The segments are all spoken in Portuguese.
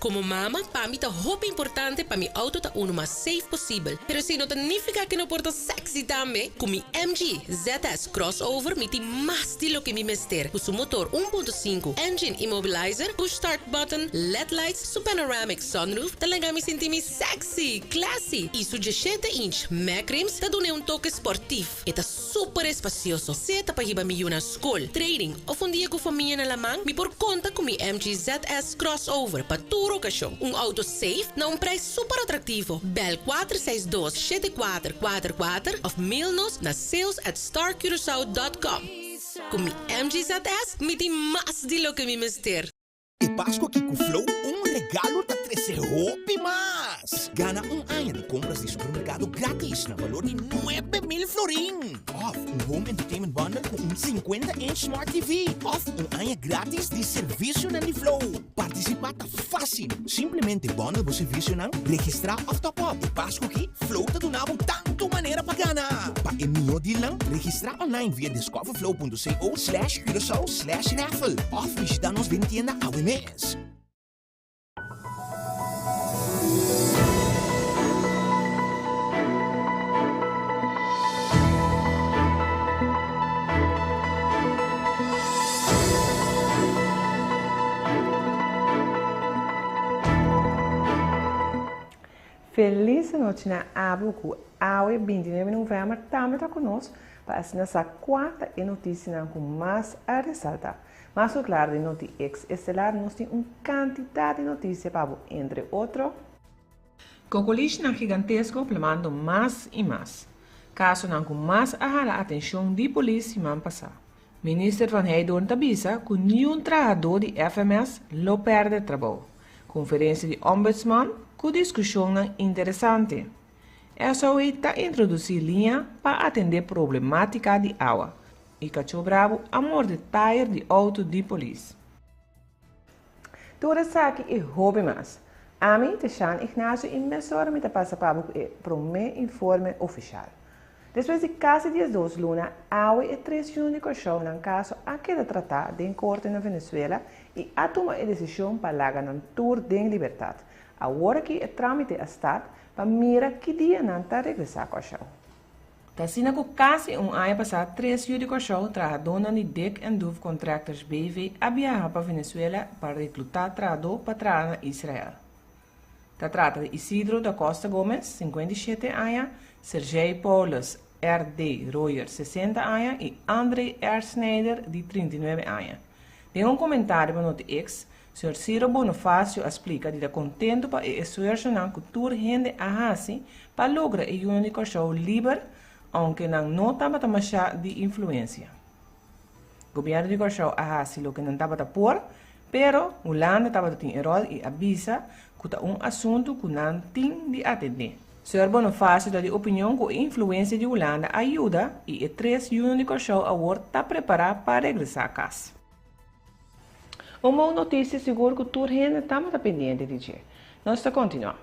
Como mama, para mim tá roupa importante para mi auto tá uno mais safe possível. Pero se não significa que não porta sexy também. Com mi MG ZS crossover, mi tem mais estilo que mi mister. Com seu motor 1.5, engine immobilizer, push start button, LED lights, su panoramic sunroof, talaga mi senti sexy, classy. E su 17-inch Mac rims, tá dune toque sportivo. E tá super espacioso. Se tá para hiba mi yuna school, training, of un dia com família na lamang, mi por conta com mi MG ZS crossover para tour ocasião. Auto safe na preço super atrativo. Bel 462-7444 of mail-nos na sales@starcuracao.com. Com mi MGZS, mi tem mais de lo que mi mister. E Páscoa aqui com Flow, regalo da 13 roupa mais. Gana ano de compras de supermercado grátis na valor de 9.000 florin. Of home entertainment bundle com 50-inch Smart TV. Of ano grátis de serviço na Flow. Participar tá fácil. Simplesmente bundle o serviço na registrar of top up. E Páscoa aqui, Flow tá donando tanto maneira para ganhar. Para envio de lang, registrar online via discoverflow.co/Curaçao/raffle. Of visitar nos 20 tiendas ao mês. Feliz noite na Abuco. Aue 29 de novembro também está conosco para assinar essa quarta notícia com mais a ressaltar. Mas claro, de notícia ex-estelar, nós temos uma quantidade de notícias para você, entre outros. Cocoliche na gigantesco, plamando mais e mais. Caso não com mais a atenção de polícia man passar. Minister van Heijdoorn tabisa que nenhum trabalhador de FMS lo perde trabalho. Conferência de ombudsman, com discussão interessante. Essa está introduzir linha para atender problemática de água. E Cacho Bravo, amor de tire de auto de polícia. Toda essa é hobby mais. A mim, Teshan Ignacio, imensor me passa para o meu informe oficial. Depois de quase 10 lunas, água e 3 de corção no caso a que tratar de corte na Venezuela e a tomar a decisão para lagar no tour de liberdade. Agora que o trâmite está para mirar que dia não está regressar a corção. Tassina com quase ano passado, 3 de corção trabalhador de DEC e DUV Contractors BV a viajar para Venezuela para reclutar trabalhador para trabalhar na Israel. Se trata de Isidro da Costa Gomes, 57 anos, Sergei Paulus R.D. Royer, 60 anos e André R. Schneider, de 39 anos. Em um comentário no X, Sr. Ciro Bonifácio explica que está contente para esforçar na cultura gente a hasi para lograr a comunicação livre, aunque não estava de influência. O governo de Corção a hasi lo que não estava por, pero Holanda estava tem erro e avisa que é assunto que não tem de atender. Sr. Bonifácio dá de opinião que a influência de Holanda ajuda e 3 anos de Corção agora está preparado para regressar a casa. Uma boa notícia seguro que toda gente está pendente de dia. Nós estamos continuando.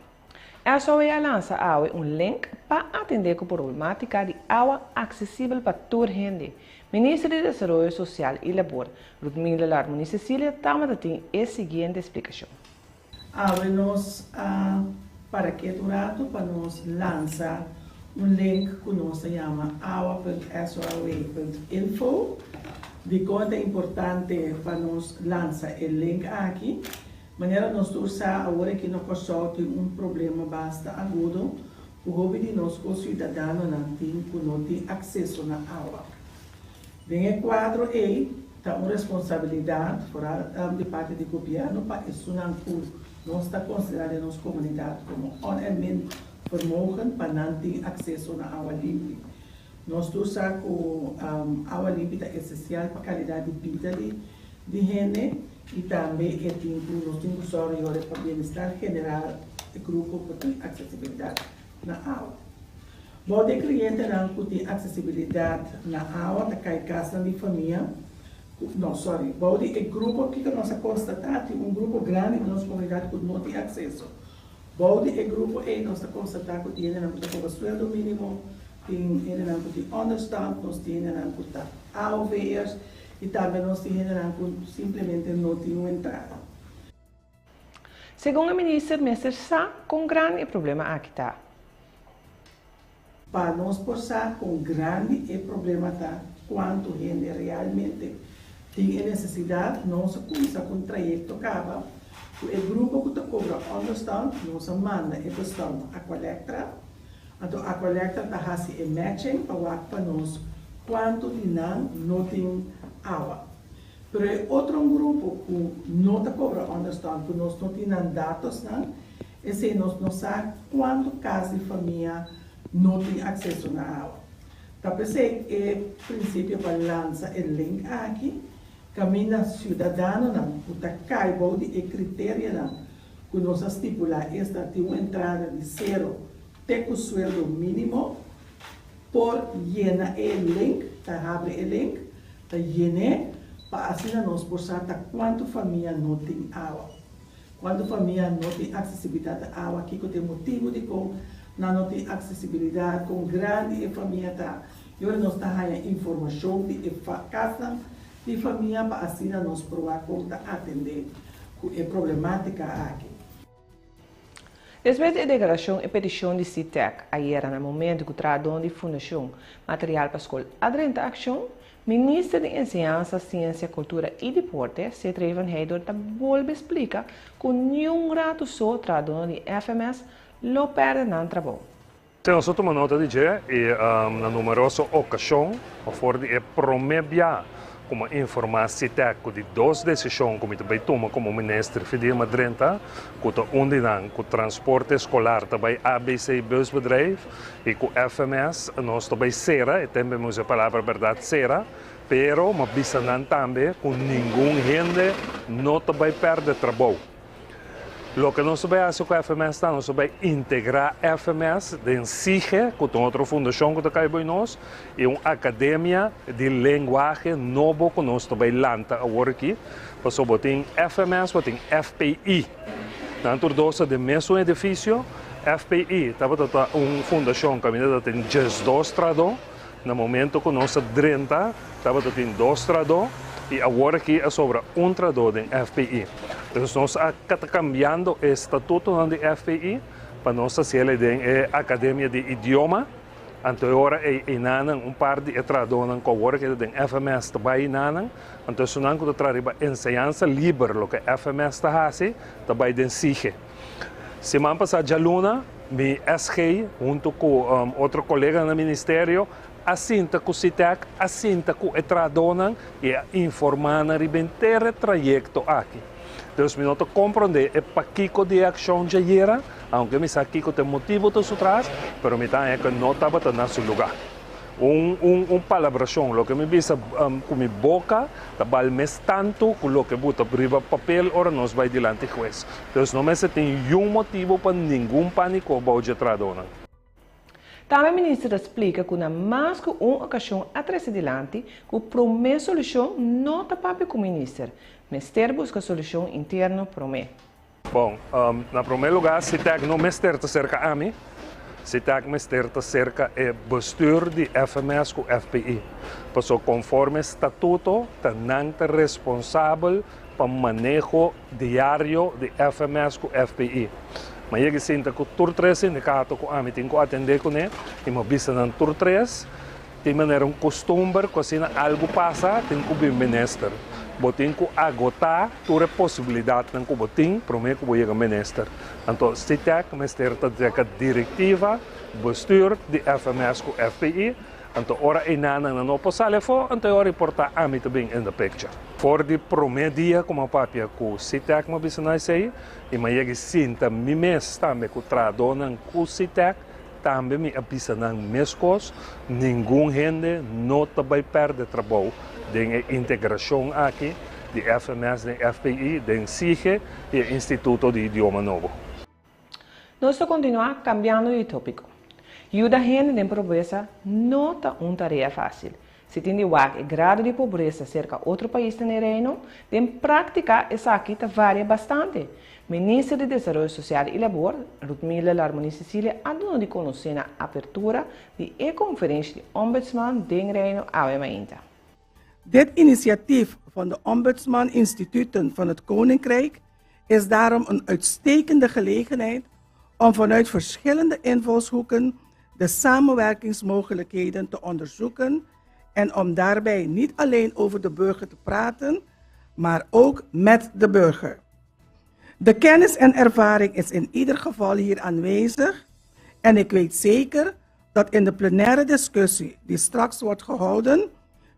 A SOE lança link para atender a problemática de água acessível para toda gente. Ministro de Desenvolvimento Social e Labor, Ludmila Larmoni Cecília, também tem a seguinte explicação. Nós, para que durado, para nós lançar link que nós chama awa.soe.info. De conta importante para nós lançar o link aqui, maneira nós usar agora que nós tem problema bastante agudo, o hobby de nós como cidadão não tem acesso na água. Vem o quadro E, está uma responsabilidade de parte do governo para isso não nós está considerando a nossa comunidade como onamente vermogen para não ter acesso na água limpa. Nós usamos a água limpa é essencial para a qualidade de vida de gente e também nós temos para o bem-estar general do grupo que tem acessibilidade na água. Bom, de cliente que tem acessibilidade na água, da casa de família, bom, de grupo que nós constatamos, grupo grande da nossa comunidade que não tem acesso. Bom, de grupo nós constatamos que tem o sueldo mínimo, tem understand, nós temos AOVers e também nós temos simplesmente não tem entrada. Segundo o ministro Mr. Sa, com grande problema aqui está. Para nós passar com grande problema tá quanto gente realmente tem necessidade, nós começamos com o trajeto acaba. O grupo que cobra understand, nós manda e bastante a collecta. Então a collecta está fazendo matching para nós quanto de não tem água. Pero outro grupo que não está cobra understand, que nós não temos dados, esse nós não sabemos quanto casa de família não tem acesso à água. Então, pensei que o princípio para lançar o link aqui, caminha cidadano, que está caibo de critério, que nós estipular esta tem uma entrada de zero, até com o sueldo mínimo, por llenar o link, abre o link, llenar, para assim nós possamos quanto família não tem água. Quando a família não tem acessibilidade à água, aqui que tem motivo de como não tem acessibilidade, com grande família tá. E hoje nós estamos dando informação de casa de família para assim nós provar como atender a problemática aqui. Depois da declaração e petição de CITEC, ayer no momento que o tradão de Fundação Material para a Escola Adrenta Action, Ministro de Enseñanza, Ciência, Cultura e Deporte, se Trevan Heidor, volve explica que nenhum rato só tradão de FMS lo perde no trabalho. Nós tomamos nota de que, na numerosa ocasião, for de prometer como informar CITEC de duas decisões que também toma como ministro de Madrenta, que onde o transporte escolar também ABC busbedrijf e com FMS nós também será, e também a palavra verdade será, pero mas bisanan também com nenhum gente não também perde trabalho. O que nós vamos fazer com a FMS, nós vamos integrar a FMS em SIGE, que é outra fundação que está em nós, e uma academia de linguagem nova que nós também lança agora aqui. Passou a ter FMS, a ter FPI. Dentro do mesmo edifício, FPI estava uma fundação que tem 2 trados. No momento que nós 30, estava tendo 2 trados. E agora aqui é sobre um tradutor em FPI. Então, nós estamos cambiando o estatuto da FPI para nós fazer a Academia de Idioma. Então, agora é par de tradutores que agora tem FMS também. Então, se nós temos ensinança livre, o que FMS está fazendo, também tem SIGE. Semana passada, já luna, me SG, junto com outro colega no Ministério, assinta com o CITEC, assinta com o tradona e informar na inteiro trajeto aqui. Então, nós compreender o paquico de ação de era, aunque me sabe que tem motivo de atrás, mas me é que não estava no seu lugar. Palabração, o que me visa com minha boca, trabalha mais tanto com o que bota para o papel, ora nós vai diante do juiz. Então, não me tem nenhum motivo para nenhum pânico para o tradona. Também o ministro explica que, na mais que uma ocasião atrás adiante, que a primeira solução não está para o ministro, mas ter busca solução interna para mim. Bom, na primeiro lugar, CITEC não me está cerca a mim, CITEC me está cerca o bestuur de FMS com FPI. Passou conforme estatuto, não é responsável para o manejo diário de FMS com FPI. Mas eu sinto que o Tur 3 sindicato que a mim tem que atender com ele, e me visa no Tur 3, tem maneira costume, que se algo passa, tem que vir ministro. Tem que agotar toda a possibilidade que botem para mim que vou ministro. Então, se tem que ministério a diretiva, bestuur de FMS com FPI, então ora inana na nossa sala então ora reportar a mim também in the picture. For de primeiro dia como papia com CITEC me bisa sei e mas eu sinto me mes também com tradona com CITEC também me avisa na mescos nenhum gente não também perde trabalho de integração aqui de FMS de FPI de SIGE e Instituto de Idioma Novo. Nós vamos continuar cambiando de tópico. Ajuda a gente em pobreza não é uma tarefa fácil. Se tem o grau de pobreza cerca de outro país no reino, em prática, essa aqui varia bastante. Ministra de Desenvolvimento Social e Labor, Ludmila Larmoni Cecília, aduna de conhecer na abertura de conferência de Ombudsman do Reino Awemainta. Dit initiatief van de Ombudsman Instituten van het Koninkrijk is daarom een uitstekende gelegenheid om vanuit verschillende invalshoeken de samenwerkingsmogelijkheden te onderzoeken en om daarbij niet alleen over de burger te praten, maar ook met de burger. De kennis en ervaring is in ieder geval hier aanwezig en ik weet zeker dat in de plenaire discussie die straks wordt gehouden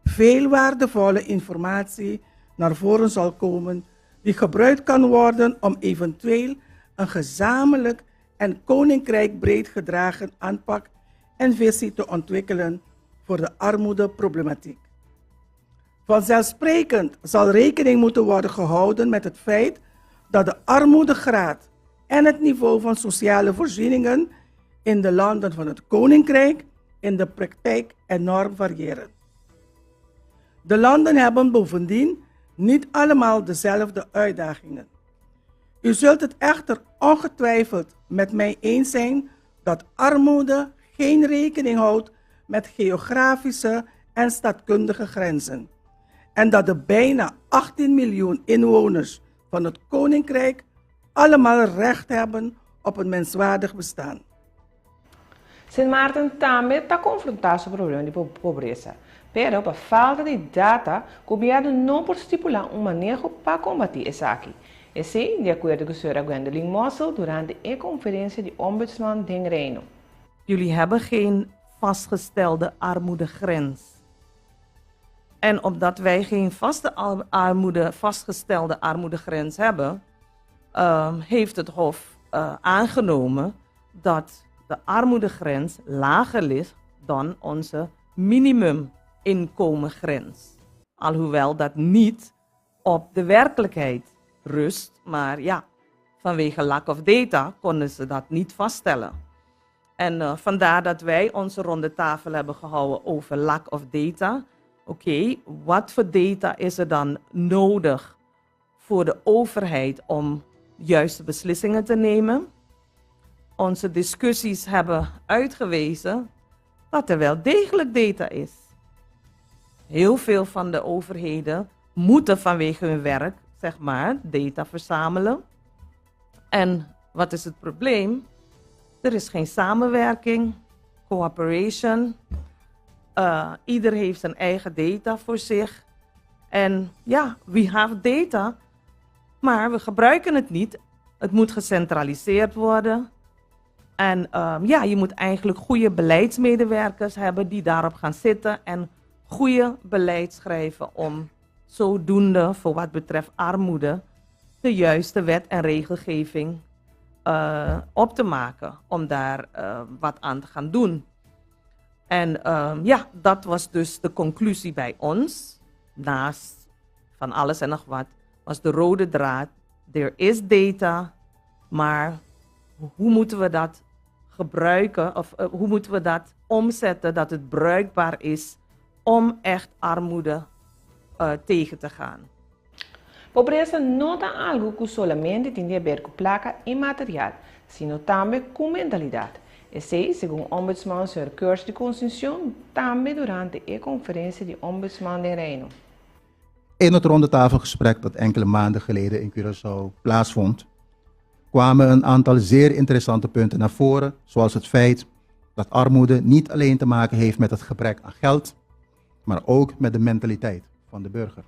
veel waardevolle informatie naar voren zal komen die gebruikt kan worden om eventueel een gezamenlijk en koninkrijkbreed gedragen aanpak en visie te ontwikkelen voor de armoedeproblematiek. Vanzelfsprekend zal rekening moeten worden gehouden met het feit dat de armoedegraad en het niveau van sociale voorzieningen in de landen van het Koninkrijk in de praktijk enorm variëren. De landen hebben bovendien niet allemaal dezelfde uitdagingen. U zult het echter ongetwijfeld met mij eens zijn dat armoede geen rekening houdt met geografische en staatkundige grenzen en dat de bijna 18 miljoen inwoners van het Koninkrijk allemaal recht hebben op een menswaardig bestaan. Sint Maarten também está confrontado com o problema de pobreza, pero para falta de data, o governo não pode estipular manejo para combater isso aqui. Assim, de acordo com a senhora Gwendoline Mossel durante a conferência de ombudsman Den Reino. Jullie hebben geen vastgestelde armoedegrens. En omdat wij geen vastgestelde armoedegrens hebben, heeft het Hof aangenomen dat de armoedegrens lager ligt dan onze minimuminkomengrens. Alhoewel dat niet op de werkelijkheid rust, maar ja, vanwege lack of data konden ze dat niet vaststellen. En vandaar dat wij onze ronde tafel hebben gehouden over lack of data. Oké, wat voor data is er dan nodig voor de overheid om juiste beslissingen te nemen? Onze discussies hebben uitgewezen dat er wel degelijk data is. Heel veel van de overheden moeten vanwege hun werk, zeg maar, data verzamelen. En wat is het probleem? Er is geen samenwerking, cooperation. Ieder heeft zijn eigen data voor zich. En ja, we have data, maar we gebruiken het niet. Het moet gecentraliseerd worden. En ja, je moet eigenlijk goede beleidsmedewerkers hebben die daarop gaan zitten en goede beleid schrijven om zodoende voor wat betreft armoede de juiste wet en regelgeving op te maken om daar wat aan te gaan doen. En ja, dat was dus de conclusie bij ons. Naast van alles en nog wat was de rode draad. Er is data, maar hoe moeten we dat gebruiken of hoe moeten we dat omzetten dat het bruikbaar is om echt armoede tegen te gaan? Pobreza não é algo que solamente tem a ver com placa e material, sino também com mentalidade. E sei, segundo o ombudsman Sr. Kirsty Constituição, também durante a conferência de ombudsman Den Reino. In het rondetafelgesprek dat enkele maanden geleden in Curaçao plaatsvond, kwamen een aantal zeer interessante punten naar voren, zoals het feit dat armoede niet alleen te maken heeft met het gebrek aan geld, maar ook met de mentaliteit van de burger.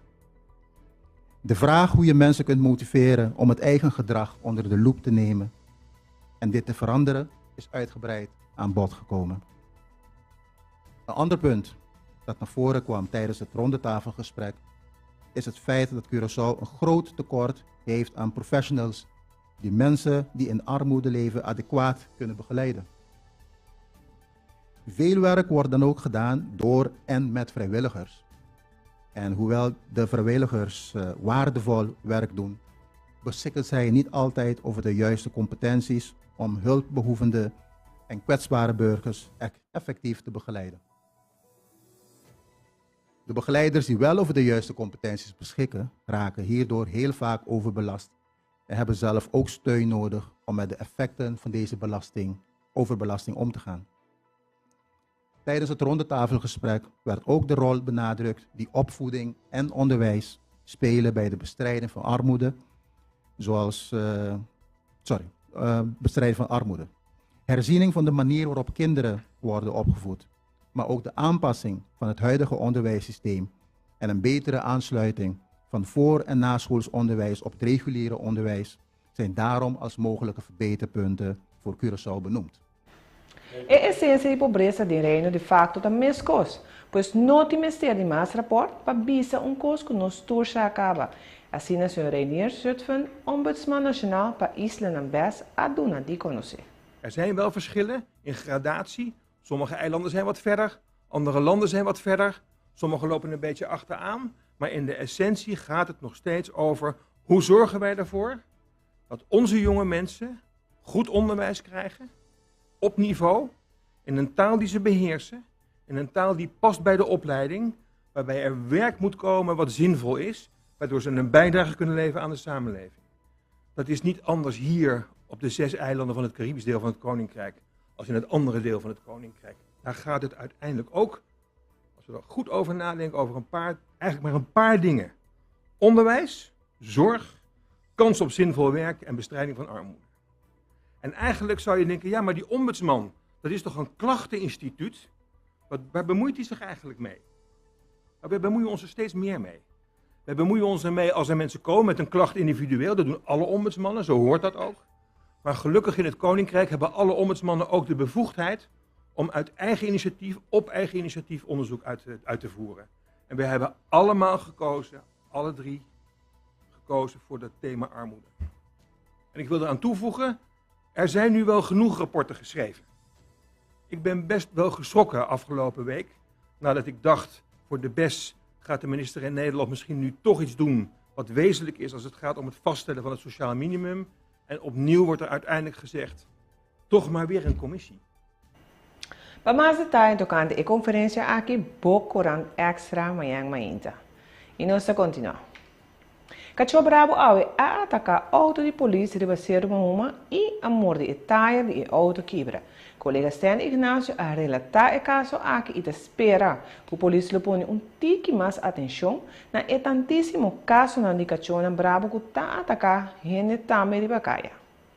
De vraag hoe je mensen kunt motiveren om het eigen gedrag onder de loep te nemen en dit te veranderen is uitgebreid aan bod gekomen. Een ander punt dat naar voren kwam tijdens het rondetafelgesprek is het feit dat Curaçao een groot tekort heeft aan professionals die mensen die in armoede leven adequaat kunnen begeleiden. Veel werk wordt dan ook gedaan door en met vrijwilligers. En hoewel de vrijwilligers waardevol werk doen, beschikken zij niet altijd over de juiste competenties om hulpbehoevende en kwetsbare burgers effectief te begeleiden. De begeleiders die wel over de juiste competenties beschikken, raken hierdoor heel vaak overbelast en hebben zelf ook steun nodig om met de effecten van deze overbelasting om te gaan. Tijdens het rondetafelgesprek werd ook de rol benadrukt die opvoeding en onderwijs spelen bij de bestrijding van armoede zoals bestrijding van armoede. Herziening van de manier waarop kinderen worden opgevoed, maar ook de aanpassing van het huidige onderwijssysteem en een betere aansluiting van voor- en naschools onderwijs op het reguliere onderwijs zijn daarom als mogelijke verbeterpunten voor Curaçao benoemd. A essência de pobreza de reino de facto também é cos, pois não tem mistério de mais rapport para bisa cos que nos tour acaba. Assim, o Sr. Reinier Zutphen, ombudsman nacional para Isla Nambes, a Duna die conhecer. Er zijn wel verschillen in gradatie. Sommige eilanden zijn wat verder, andere landen zijn wat verder. Sommige lopen een beetje achteraan. Maar in de essentie gaat het nog steeds over hoe zorgen wij ervoor dat onze jonge mensen goed onderwijs krijgen, op niveau, in een taal die ze beheersen, in een taal die past bij de opleiding, waarbij er werk moet komen wat zinvol is, waardoor ze een bijdrage kunnen leveren aan de samenleving. Dat is niet anders hier op de 6 eilanden van het Caribisch deel van het Koninkrijk als in het andere deel van het Koninkrijk. Daar gaat het uiteindelijk ook, als we er goed over nadenken, over eigenlijk maar een paar dingen. Onderwijs, zorg, kans op zinvol werk en bestrijding van armoede. En eigenlijk zou je denken, ja, maar die ombudsman, dat is toch een klachteninstituut? Waar bemoeit hij zich eigenlijk mee? Waar bemoeien we ons er steeds meer mee? We bemoeien ons ermee als er mensen komen met een klacht individueel. Dat doen alle ombudsmannen, zo hoort dat ook. Maar gelukkig in het Koninkrijk hebben alle ombudsmannen ook de bevoegdheid om uit eigen initiatief, op eigen initiatief onderzoek uit te voeren. En we hebben allemaal gekozen, alle 3 gekozen voor het thema armoede. En ik wil eraan toevoegen, er zijn nu wel genoeg rapporten geschreven. Ik ben best wel geschrokken afgelopen week, nadat ik dacht, voor de BES gaat de minister in Nederland misschien nu toch iets doen wat wezenlijk is als het gaat om het vaststellen van het sociaal minimum. En opnieuw wordt er uiteindelijk gezegd, toch maar weer een commissie. Para mais detalhes tocante a conferência aqui, Bocorant Extra Mayang Mainta. E nós continuamos. Cachorro Bravo awe a atacar auto de polícia de Baceiro Mahuma e a morte e taia de auto quebra. Colega Stan Ignacio a relatar o caso aqui e espera que a polícia lhe põe tique mais atenção na tantíssimo caso na indicação Bravo que está atacar gente também de Bacaia.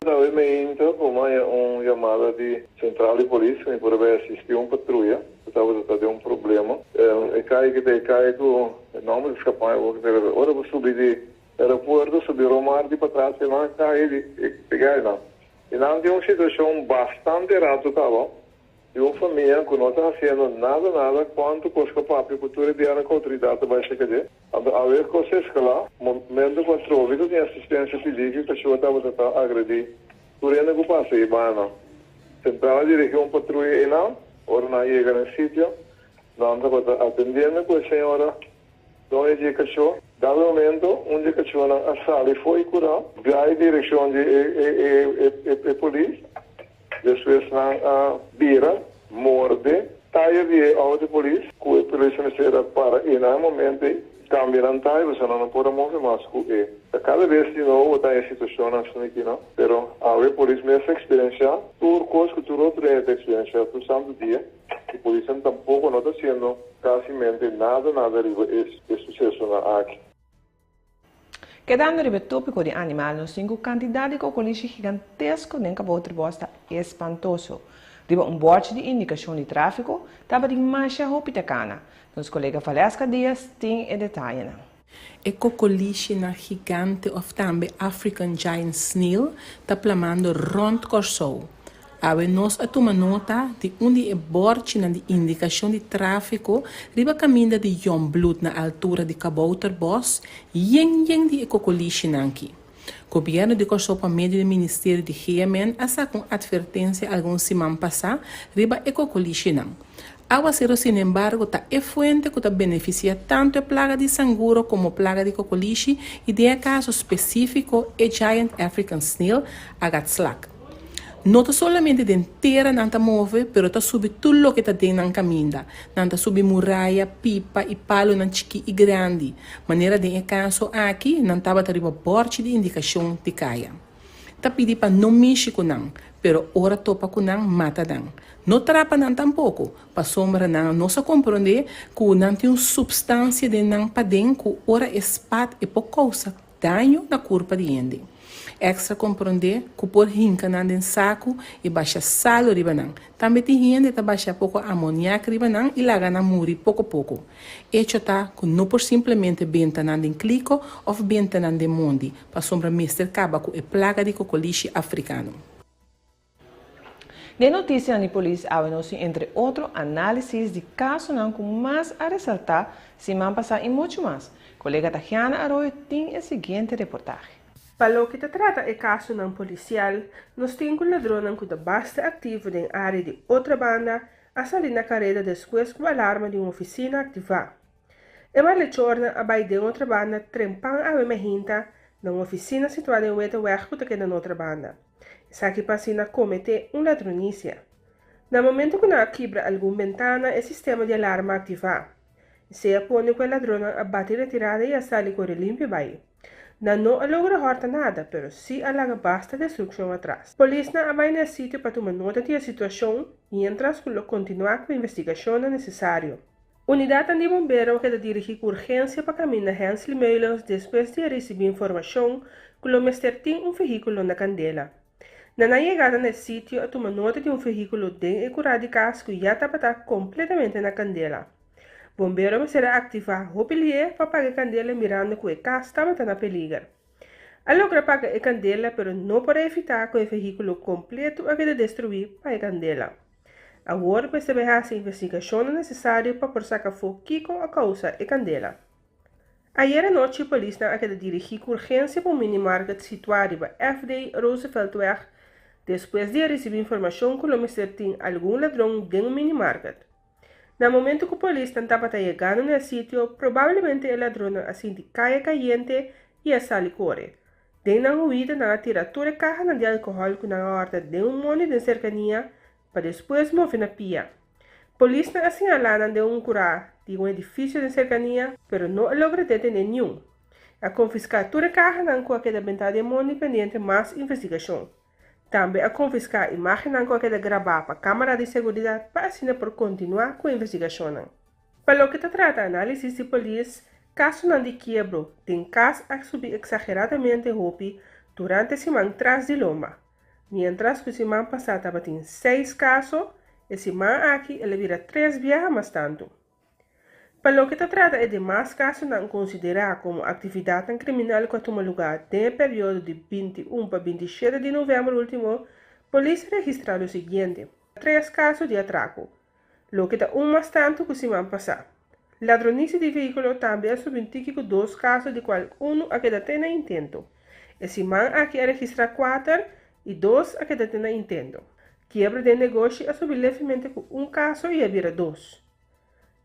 Hoje me como é chamada de central de polícia e por assistir patrulha. Estava tendo problema. E cai que o nome de escapar ora vou subir de aeroporto, subir o mar de para trás e lá cai de pegar não. E não tem uma situação bastante errada, tá bom? E uma família que não está fazendo nada, quanto coisa papo, cultura de ana com autoridade vai chegar de. A ver coisas que lá, momento controle, tem assistência pedido que a pessoa estava agredir. Durante o passeio, mano. Central dirige patrulha e não, ora não chega no sítio, não está atendendo com a senhora, onde é que cachorro. Dado momento, onde que tinha a sala foi curar, vai direção de polícia, depois na bira, morde, taia de auto polícia, que a polícia necessita para e no momento cambiam taia, você não pode mover mais que cada vez de novo está em situação assim aqui não, pero a polícia mesmo experiência, tudo coisa que tudo outro é experiência, tu santo dia, a polícia tampouco não está sendo quase nada de sucesso na aqui. Quedando no tópico de animal, nós temos um quantidade de cocoliche gigantesco dentro da outra bosta espantoso. Riba bote de indicação de tráfico, estava de mancha ropitacana. Nosso colega Valesca Dias tem detalhe. E cocoliche na gigante of também African Giant Snail está plamando rond Curaçao. Awe nós a tomar nota de onde é borde na indicação de tráfico riba caminho de Yombloed na altura de Kabouterbos yen de cocoliche nanki. Governo de Curaçao para meio do Ministério de GMN assa com advertência algum semana passada riba cocoliche nan. Aguacero, sin embargo, está fuente que beneficia tanto a plaga de sanguro como a plaga de cocoliche e de caso específico é Giant African Snail agatslak. Não solamente de inteira não está move, pero está subi tudo o que está dentro na caminha. Não está subi muralha, pipa e palo na chiqui e grande. Maneira de caso aqui, não estava arriba borte de indicação de caia. Está pedindo para não mexer com não, pero ora topa com não, mata não. Não trapa não tampouco, para sombra não, não se compreende que não tem uma substância de não para dentro, ora espat e por causa, danho na curva de ende. Extra compreender que por hinca nan den saco e baixa salo ribanang. Também tem gente que baixa pouco amoniaco ribanang e laga na muri pouco pouco. Hecho tá que não por simplesmente benta nan den clico ou benta nan den mundi, para sombra mister cabaco e plaga de cocoliche africano. De notícia na polícia, há entre outros análises de casos com mais a ressaltar se man passar e muito mais. Colega Tatiana Arroyo tem a seguinte reportagem. Para o que trata o caso não policial, nós temos um ladrão que basta ativo na área de outra banda a sair na carreira depois que o alarme de uma oficina ativa. E mais le torna a baixo de outra banda trempang a uma hinta na uma oficina situada em outra weg que na outra banda. Saki pasina comete uma ladronícia. No momento que não quebra alguma ventana, o sistema de alarme ativa. Se apone que o ladrão a bate retirada e a sali corre limpo vai. Não logra horta nada, pero si alaga basta destruição atrás. Polícia vai no sítio para tomar nota da situação e entras que continuar com a investigação necessário. Unidade de bombeiro que dirige com urgência para caminhar Hensley Meulens depois de receber informação que o mestre tem veículo na candela. Na chegada no sítio, a tomar nota de veículo de e de casco que já está completamente na candela. Bombeiro será ativar o pilier para apagar a candela mirando que o carro está na perigo. A logra apagar a candela, pero não para evitar que o veículo completo haja de destruir para a candela. Agora vai ser a investigação necessária para por sacar fogo a causa da candela. Ayer à noite, a polícia ha de dirigir com urgência para o minimarket situado na FD Rooseveltweg, depois de receber informação que o mestre tem algum ladrão dentro do minimarket. No momento que a polícia estava chegando no sítio, provavelmente o ladrão assim de caia caliente e a sali corre. Dentro da huida, na tiratura carga de álcool que na horta de monte de cercania, para depois mover na pia. Polícia assinalada de curá de edifício de cercania, pero não logra deter nenhum. A confiscatura carga na qualquer ventana de monte pendente mais investigação. Também a confiscar a imagem na qualquer gravar para a câmara de segurança para assim por continuar com a investigação. Para o que trata a análise de polícia, caso não de quebro, tem caso a subir exageradamente roupa durante a semana atrás de loma. Mientras que a semana passada tem 6 casos, a semana aqui ele vira 3 vezes mais tanto. Para o que trata de mais casos não considerar como atividade criminal que toma lugar no período de 21 para 27 de novembro último, a polícia registrou o seguinte: 3 casos de atraco, o que dá mais tanto que a semana passada. Ladronice de veículo também subiu com 2 casos, de qual a que tem intento. A semana aqui registra 4 e 2 a que tem intento. Quebra de negócio subiu levemente com 1 caso e vira 2.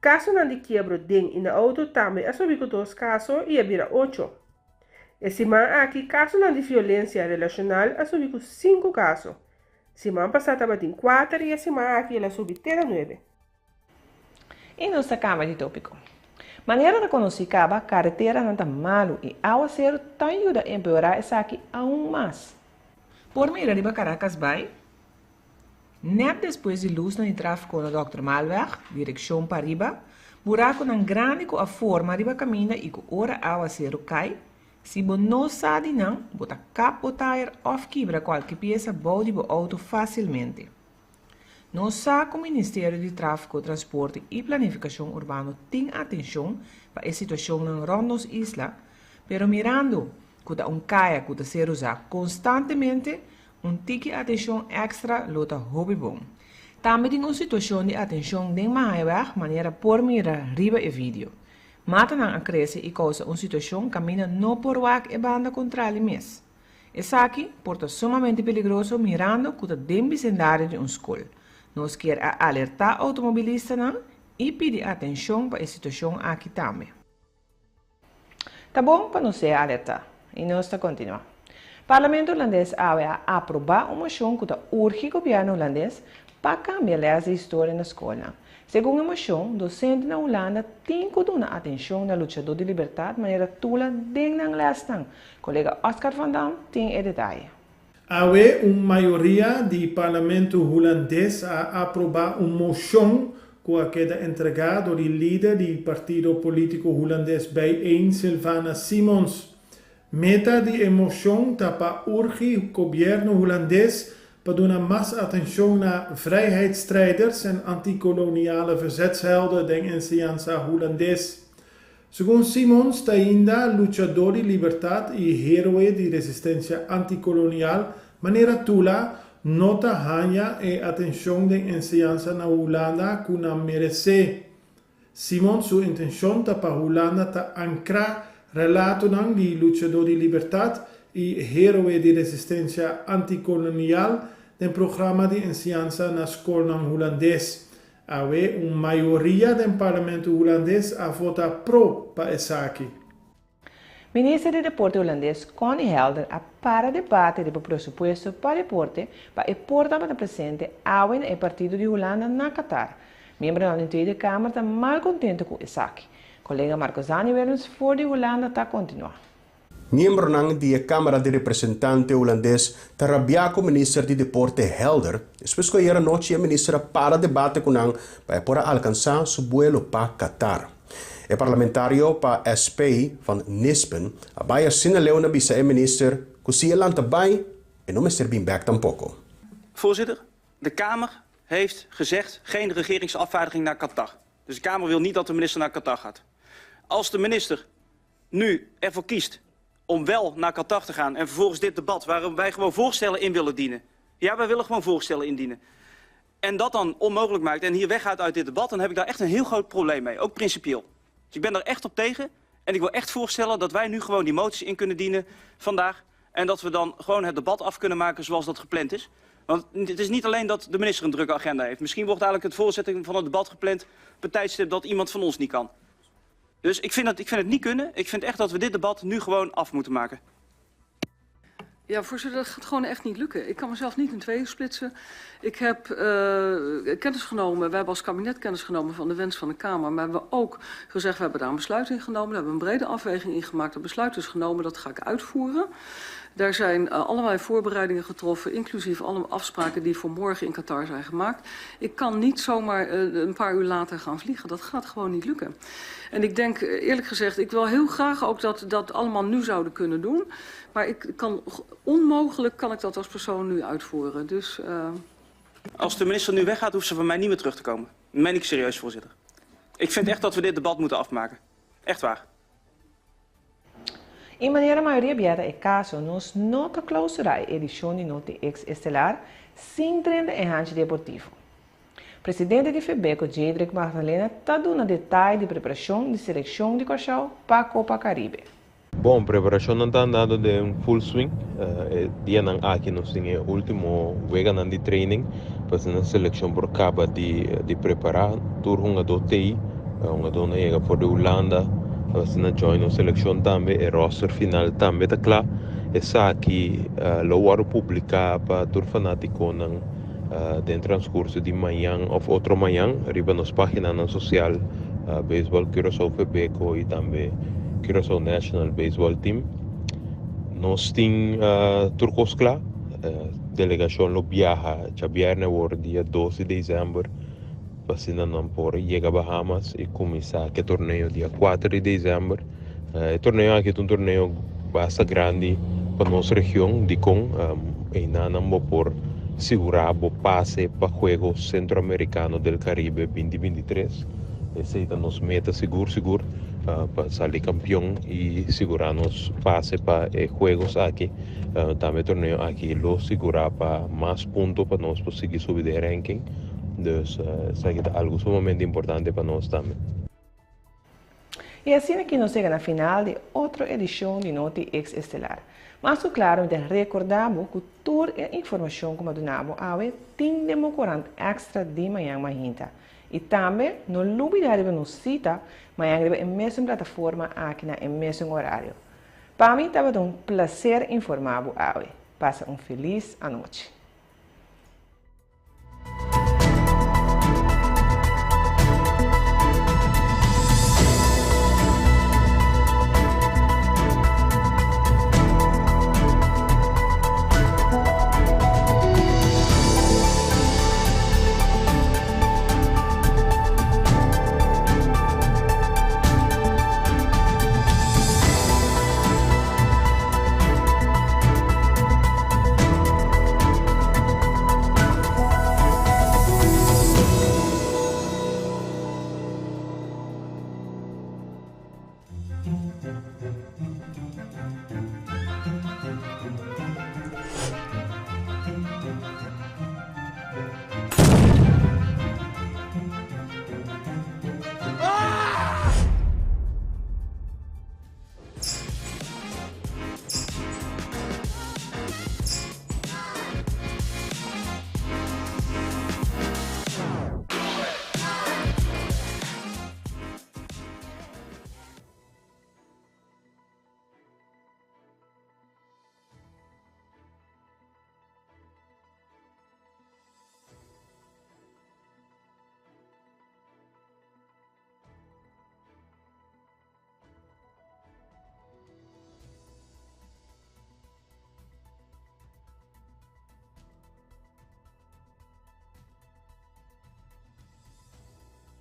Caso não de quebra e na auto também subiu com 2 casos e vira 8. Semana aqui, caso não de violência relacional subiu com 5 casos. Semana passada tem 4 e a semana aqui ela subiu até 9. E nossa cama de tópico. Maneira de conhecer que a carretera não está malo e ao ser tão ajuda a empeorar essa aqui aún mais. Por mira de Caracas Bay, net depois de luz no tráfego no Dr. Malweg, direção para riba, buraco não grande com a forma riba caminha e com hora ao ser cai, se você não sabe não, bota cap o tire ou quebra qualquer peça bode do auto facilmente. Não sabe que o Ministério de Tráfego, Transporte e Planificação Urbano tem atenção para a situação na rondos isla, pero mirando que um caia que ser usado constantemente, tique atenção extra lota hobby bom. Também tem uma situação de atenção de maior maneira por mirar riba e vídeo. Mata não cresce e causa uma situação caminha não por wak e banda contrária mês. Essa aqui porta sumamente perigoso mirando que está dentro do vecindário de escola. Nós queremos alertar automobilistas e pedir atenção para a situação aqui também. Tá bom para nós alertar. E nós continuamos. O Parlamento holandês vai aprovar uma moção que urge o governo holandês para cambiar as histórias na escola. Segundo a moção, docentes na Holanda têm que dar atenção na lutador de liberdade de maneira tula dentro da lesão. Colega Oscar van Dam tem o detalhe. Há uma maioria do Parlamento holandês a aprovar uma moção que é entregada ao líder do partido político holandês B1, Sylvana Simons. Meta de emoción tapa urge gobierno holandés para dar más atención a vrijheidsstrijders en antikoloniale verzetshelden den enseñanza holandés. Según Simon Stainda, luchador de libertad y héroe de resistencia anticolonial, manera tula nota hanya e atención de enseñanza na Holanda kuna merece. Simon su intención ta pa Holanda ta ancra relato nang di luchador de libertad y héroe de resistencia anticolonial del programa de enseñanza na escola holandés. Awe uma maioria do parlamento holandês a votar pro para essa aqui. Ministro de Deporte holandês Connie Helder a para debate do presupuesto para deporte para o portamento presente ao e partido de Holanda na Qatar. Membro da Tweede Kamer está mal contente com essa aqui. Colega Marcos Zani Werens voor de Holanda está continuar. Membro ng di Câmara de Representante holandês Tarabiaco minister de Deporte Helder, especialmente a noite a ministra para debate com nang para alcançar su vuelo para Qatar. O parlamentario para SP van Nispen, a baia sinaleu na bisa e minister, kusie land erbij en om Mr. Beanback tampoco. Voorzitter, de Kamer heeft gezegd geen regeringsafvaardiging naar Qatar. Dus de Kamer wil niet dat de minister naar Qatar gaat. Als de minister nu ervoor kiest om wel naar Qatar te gaan en vervolgens dit debat waarom wij gewoon voorstellen in willen dienen. Ja, wij willen gewoon voorstellen indienen. En dat dan onmogelijk maakt en hier weggaat uit dit debat, dan heb ik daar echt een heel groot probleem mee, ook principieel. Dus ik ben er echt op tegen en ik wil echt voorstellen dat wij nu gewoon die moties in kunnen dienen vandaag en dat we dan gewoon het debat af kunnen maken zoals dat gepland is. Want het is niet alleen dat de minister een drukke agenda heeft. Misschien wordt eigenlijk het voortzetting van het debat gepland op een tijdstip dat iemand van ons niet kan. Dus ik vind het niet kunnen. Ik vind echt dat we dit debat nu gewoon af moeten maken. Ja, voorzitter, dat gaat gewoon echt niet lukken. Ik kan mezelf niet in tweeën splitsen. Ik heb kennis genomen, we hebben als kabinet kennis genomen van de wens van de Kamer. Maar we hebben ook gezegd, we hebben daar een besluit in genomen. Daar hebben we een brede afweging in gemaakt. Dat besluit is genomen, dat ga ik uitvoeren. Daar zijn allerlei voorbereidingen getroffen, inclusief alle afspraken die voor morgen in Qatar zijn gemaakt. Ik kan niet zomaar een paar uur later gaan vliegen. Dat gaat gewoon niet lukken. En ik denk, eerlijk gezegd, ik wil heel graag ook dat allemaal nu zouden kunnen doen. Maar onmogelijk kan ik dat als persoon nu uitvoeren. Dus, Als de minister nu weggaat, hoeft ze van mij niet meer terug te komen. Dat meen ik serieus, voorzitter. Ik vind echt dat we dit debat moeten afmaken. Echt waar. Em maneira maioria aberta é caso nos nota clausurar a edição de Noti X Estelar sem trend em rancho deportivo. Presidente de FEBECO, Jedrick Magdalena, está dando detalhe de preparação de seleção de Cachau para a Copa Caribe. Bom, preparação não está andando de full swing. Dia não aqui nós temos o último week de training para a seleção por acaba de preparar. Turno do TI, uma chega por de Holanda. Se na join a seleção também, o roster final também está claro. Essa aqui, lo varo publicar para tur fanático dentro do transcurso de manhã ou outro manhã, arriba nas páginas social, Baseball Curaçao FEBECO e também Curaçao National Baseball Team. Nós temos turcos claro, delegação lo viaja, já viaja no dia 12 de dezembro. Passando não por chega a Bahamas e começar aquele torneio dia 4 de dezembro. O torneio aqui é um torneio bastante grande para nossa região de Com e não por segurar o passe para o Jogo Centro-Americano do Caribe 2023. Essa é a nossa meta seguro para sair campeão e segurar nos passe para Jogos aqui. Também o torneio aqui lo segurar para mais pontos para nós conseguir subir de ranking. Dus isso é algo sumamente importante para nós também. E assim aqui nós chegamos na final de outra edição de Noti X Estelar. Mas claro, de recordamos que toda a informação que donamos ao tem democrante extra de manhã mahinta. E também não olvidar de nos cita manhã na mesma plataforma aqui no mesmo horário. Para mim estava um prazer informar ao. Passa feliz noite.